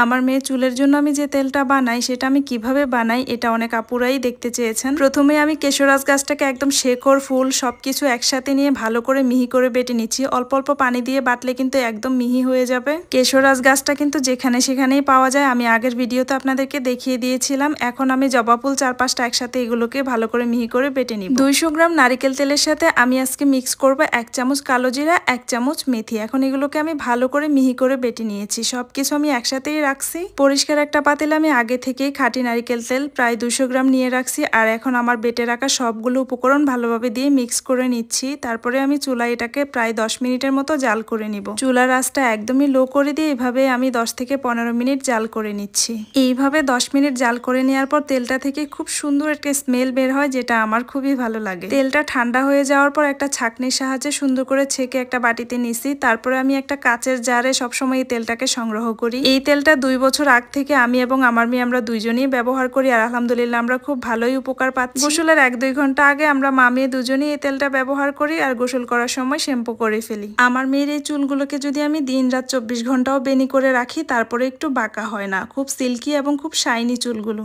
আমার মেয়ে চুলের জন্য আমি যে তেলটা বানাই সেটা আমি কিভাবে বানাই এটা অনেক আপুরাই দেখতে চেয়েছেন। প্রথমে আমি কেশরাজ গাছটাকে একদম শেকড় ফুল সবকিছু একসাথে নিয়ে ভালো করে মিহি করে বেটে নিচ্ছি। অল্প অল্প পানি দিয়ে বাটলে কিন্তু একদম মিহি হয়ে যাবে। কেশরাজ গাছটা কিন্তু যেখানে সেখানেই পাওয়া যায়, আমি আগের ভিডিওতে আপনাদেরকে দেখিয়ে দিয়েছিলাম। এখন আমি জবা ফুল 4-5টা একসাথে এগুলোকে ভালো করে মিহি করে বেটে নিব। 200 গ্রাম নারিকেল তেলের সাথে আমি আজকে মিক্স করব 1 চামচ কালো জিরা, 1 চামচ মেথি। এখন এগুলোকে আমি ভালো করে মিহি করে বেটে নিয়েছি। সবকিছু আমি একসাথেই রাখছি। পরিষ্কার একটা পাতিলে আমি আগে থেকেই খাঁটি নারিকেল তেল প্রায় 200 গ্রাম নিয়ে রাখছি। আর এখন আমার বেটে রাখা সবগুলো উপকরণ ভালোভাবে দিয়ে মিক্স করে নিচ্ছি। তারপরে আমি চুলায় এটাকে প্রায় 10 মিনিটের মতো জাল করে নিব। চুলার আঁচটা একদমই লো করে দিয়ে এইভাবে আমি 10 থেকে 15 মিনিট জাল করে নিচ্ছি। এইভাবে 10 মিনিট জাল করে নেওয়ার পর তেলটা থেকে খুব সুন্দর একটা স্মেল বের হয়, যেটা আমার খুবই ভালো লাগে। তেলটা ঠান্ডা হয়ে যাওয়ার পর একটা ছাঁকনির সাহায্যে সুন্দর করে ছেঁকে একটা বাটিতে নিছি। তারপরে আমি একটা কাচের জারে সবসময় এই তেলটাকে সংগ্রহ করি। এই তেলটা 2 বছর আগ থেকে আমি এবং আমার মেয়ে আমরা দুইজনেই ব্যবহার করি, আর আলহামদুলিল্লাহ আমরা খুব ভালোই উপকার পাচ্ছি। গোসলের 1-2 ঘন্টা আগে আমরা মা মেয়ে দুজনেই এই তেলটা ব্যবহার করি, আর গোসল করার সময় শ্যাম্পু করে ফেলি। আমার মেয়ের এই চুলগুলোকে যদি আমি দিন-রাত 24 ঘন্টাও বেনি করে রাখি তারপরে একটু বাঁকা হয় না, খুব সিল্কি এবং খুব শাইনি চুলগুলো।